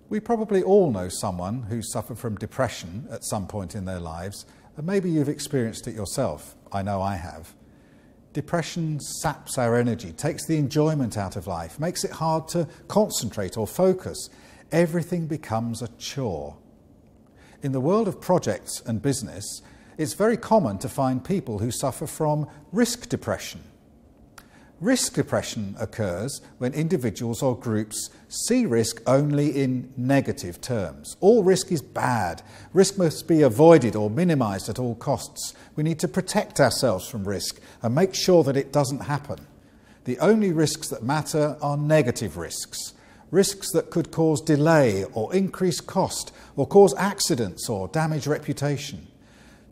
We probably all know someone who suffered from depression at some point in their lives, and maybe you've experienced it yourself. I know I have. Depression saps our energy, takes the enjoyment out of life, makes it hard to concentrate or focus. Everything becomes a chore. In the world of projects and business, it's very common to find people who suffer from risk depression. Risk depression occurs when individuals or groups see risk only in negative terms. All risk is bad. Risk must be avoided or minimised at all costs. We need to protect ourselves from risk and make sure that it doesn't happen. The only risks that matter are negative risks. Risks that could cause delay or increase cost or cause accidents or damage reputation.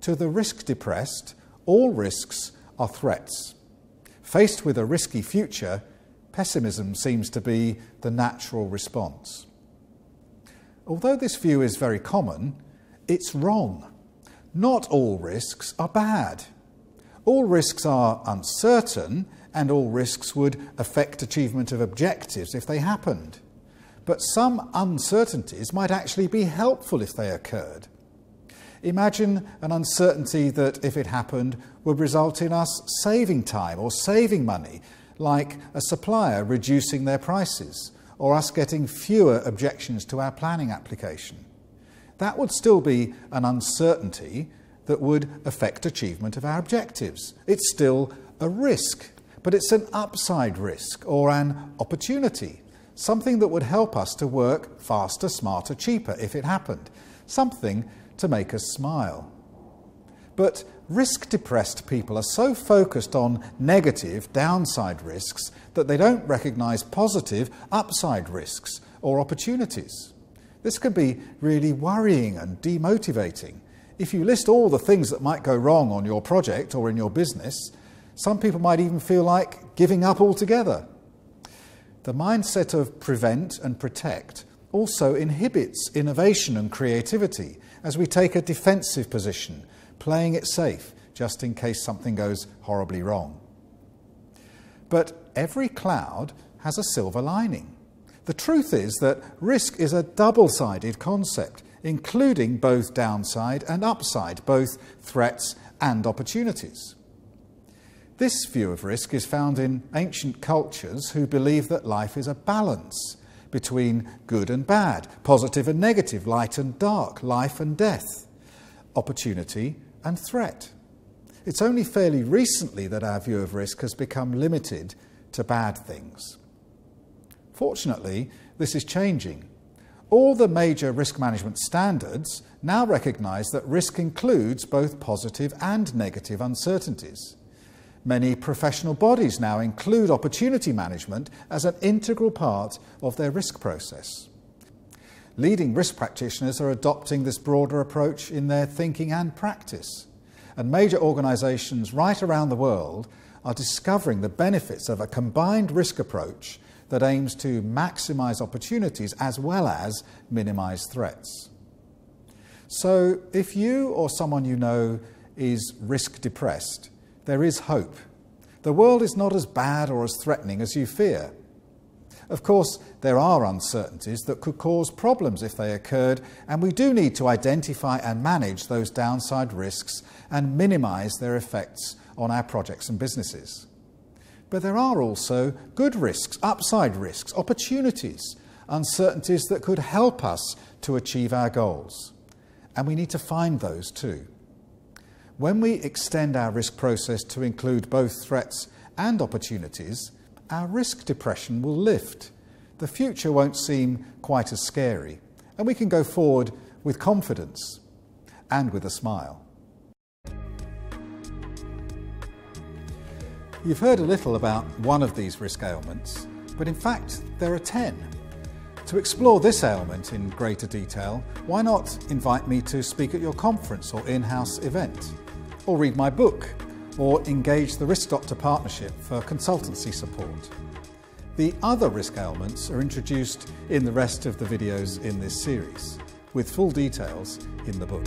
To the risk depressed, all risks are threats. Faced with a risky future, pessimism seems to be the natural response. Although this view is very common, it's wrong. Not all risks are bad. All risks are uncertain, and all risks would affect achievement of objectives if they happened. But some uncertainties might actually be helpful if they occurred. Imagine an uncertainty that, if it happened, would result in us saving time or saving money, like a supplier reducing their prices, or us getting fewer objections to our planning application. That would still be an uncertainty that would affect achievement of our objectives. It's still a risk, but it's an upside risk or an opportunity, something that would help us to work faster, smarter, cheaper if it happened, something to make us smile. But risk-depressed people are so focused on negative, downside risks that they don't recognise positive, upside risks or opportunities. This can be really worrying and demotivating. If you list all the things that might go wrong on your project or in your business, some people might even feel like giving up altogether. The mindset of prevent and protect also inhibits innovation and creativity as we take a defensive position, playing it safe just in case something goes horribly wrong. But every cloud has a silver lining. The truth is that risk is a double-sided concept, including both downside and upside, both threats and opportunities. This view of risk is found in ancient cultures who believe that life is a balance between good and bad, positive and negative, light and dark, life and death, opportunity and threat. It's only fairly recently that our view of risk has become limited to bad things. Fortunately, this is changing. All the major risk management standards now recognise that risk includes both positive and negative uncertainties. Many professional bodies now include opportunity management as an integral part of their risk process. Leading risk practitioners are adopting this broader approach in their thinking and practice. And major organisations right around the world are discovering the benefits of a combined risk approach that aims to maximise opportunities as well as minimise threats. So if you or someone you know is risk depressed, there is hope. The world is not as bad or as threatening as you fear. Of course, there are uncertainties that could cause problems if they occurred, and we do need to identify and manage those downside risks and minimise their effects on our projects and businesses. But there are also good risks, upside risks, opportunities, uncertainties that could help us to achieve our goals. And we need to find those too. When we extend our risk process to include both threats and opportunities, our risk depression will lift. The future won't seem quite as scary, and we can go forward with confidence and with a smile. You've heard a little about one of these risk ailments, but in fact there are 10. To explore this ailment in greater detail, why not invite me to speak at your conference or in-house event, or read my book, or engage the Risk Doctor Partnership for consultancy support. The other risk ailments are introduced in the rest of the videos in this series, with full details in the book.